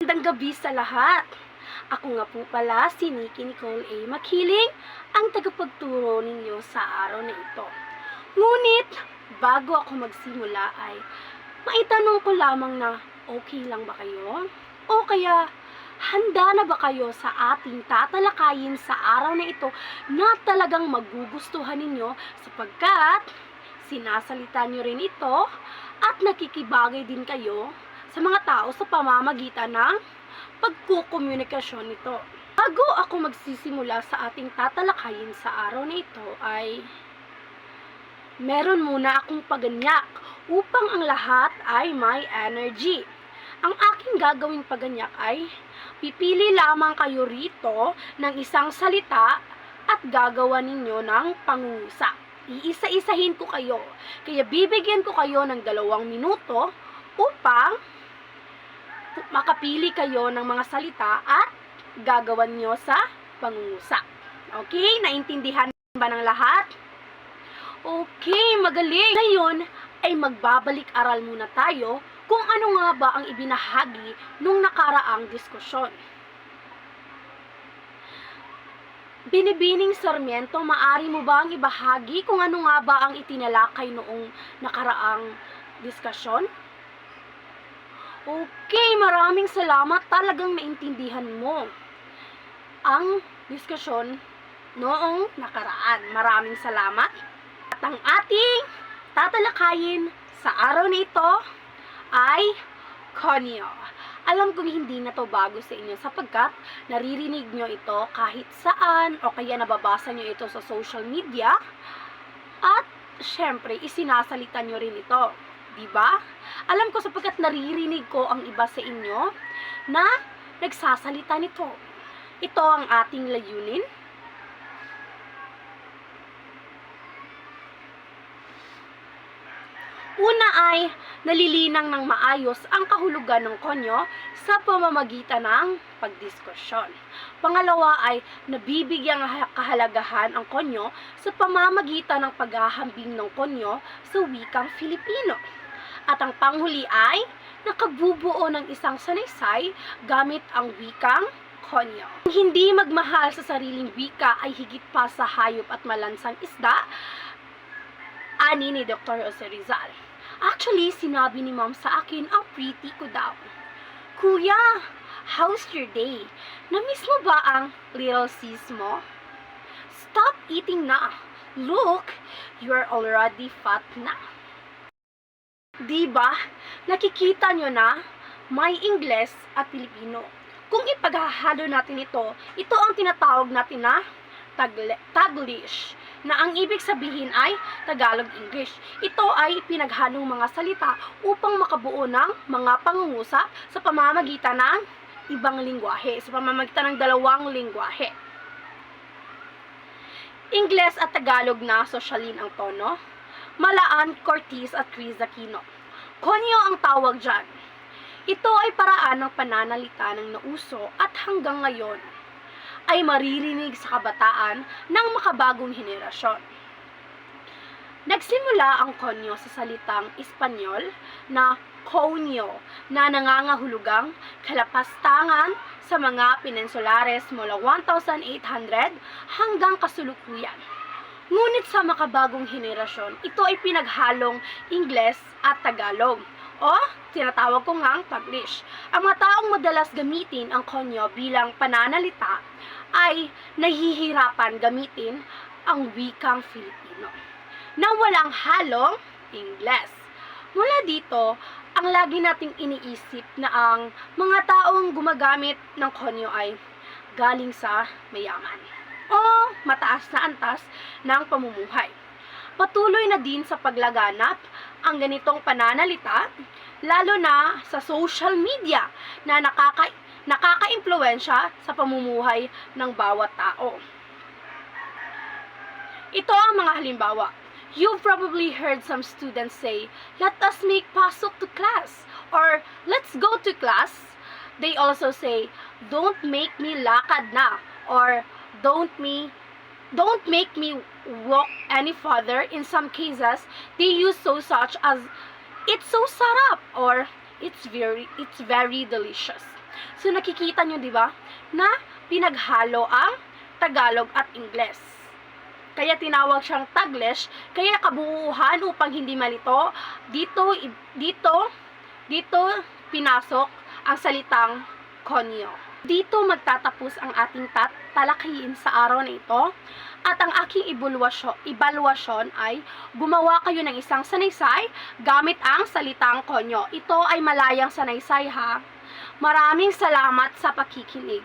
Magandang gabi sa lahat. Ako nga po pala si Nikki Nicole A. Makiling, ang tagapagturo ninyo sa araw na ito. Ngunit, bago ako magsimula ay maitanong ko lamang na okay lang ba kayo? O kaya, handa na ba kayo sa ating tatalakayin sa araw na ito na talagang magugustuhan ninyo sapagkat sinasalita nyo rin ito at nakikibagay din kayo sa mga tao sa pamamagitan ng pagkukomunikasyon nito. Bago ako magsisimula sa ating tatalakayin sa araw na ito ay meron muna akong paganyak upang ang lahat ay may energy. Ang aking gagawing paganyak ay pipili lamang kayo rito ng isang salita at gagawa ninyo ng pangungusap. Iisa-isahin ko kayo. Kaya bibigyan ko kayo ng 2 minuto upang makapili kayo ng mga salita at gagawan nyo sa pangungusap. Okay? Naintindihan ba ng lahat? Okay, magaling. Ngayon ay magbabalik-aral muna tayo kung ano nga ba ang ibinahagi nung nakaraang diskusyon. Binibining Sarmiento, maari mo ba ang ibahagi kung ano nga ba ang itinalakay noong nakaraang diskusyon? Okay, maraming salamat. Talagang naintindihan mo ang diskusyon noong nakaraan. Maraming salamat. At ang ating tatalakayin sa araw na ito ay konyo. Alam kong hindi na to bago sa inyo sapagkat naririnig nyo ito kahit saan o kaya nababasa nyo ito sa social media at syempre isinasalita nyo rin ito. Diba? Alam ko sapagkat naririnig ko ang iba sa inyo na nagsasalita nito. Ito ang ating layunin. Una ay nalilinang ng maayos ang kahulugan ng konyo sa pamamagitan ng pagdiskusyon. Pangalawa ay nabibigyang kahalagahan ang konyo sa pamamagitan ng paghahambing ng konyo sa wikang Filipino. At ang panghuli ay nakabubuo ng isang sanaysay gamit ang wikang konyo. Hindi magmahal sa sariling wika ay higit pa sa hayop at malansang isda, ani ni Dr. Jose Rizal. Actually, sinabi ni Ma'am sa akin, ang pretty ko daw. Kuya, how's your day? Namiss mo ba ang little sis mo? Stop eating na. Look, you're already fat na. Diba? Nakikita nyo na may Ingles at Pilipino. Kung ipaghahalo natin ito, ito ang tinatawag natin na Taglish, na ang ibig sabihin ay Tagalog-English. Ito ay pinaghalong mga salita upang makabuo ng mga pangungusap sa pamamagitan ng ibang lingwahe, sa pamamagitan ng 2 lingwahe. Ingles at Tagalog na Socialin ang tono, Malaan, Cortez at Chris Aquino. Konyo ang tawag dyan. Ito ay paraan ng pananalita ng nauso at hanggang ngayon ay maririnig sa kabataan ng makabagong henerasyon. Nagsimula ang konyo sa salitang Espanyol na conyo na nangangahulugang kalapastangan sa mga peninsulares mula 1,800 hanggang kasulukuyan. Ngunit sa makabagong henerasyon, ito ay pinaghalong Ingles at Tagalog o tinatawag ko ngang Taglish. Ang mga taong madalas gamitin ang konyo bilang pananalita ay nahihirapan gamitin ang wikang Filipino na walang halong Ingles. Mula dito, ang lagi nating iniisip na ang mga taong gumagamit ng konyo ay galing sa mayaman o mataas na antas ng pamumuhay. Patuloy na din sa paglaganap ang ganitong pananalita, lalo na sa social media na nakaka-impluwensya sa pamumuhay ng bawat tao. Ito ang mga halimbawa. You've probably heard some students say, "Let us make pasok to class," or "Let's go to class." They also say, "Don't make me lakad na," or don't make me walk any further." In some cases, they use so such as "It's so sarap," or it's very delicious. So nakikita nyo, di ba, na pinaghalo ang Tagalog at Ingles. Kaya tinawag siyang Taglish, kaya kabuuhan upang hindi malito, dito pinasok ang salitang konyo. Dito magtatapos ang ating talakayin sa araw na ito. At ang aking evaluasyon ay gumawa kayo ng isang sanaysay gamit ang salitang konyo. Ito ay malayang sanaysay ha. Maraming salamat sa pakikinig.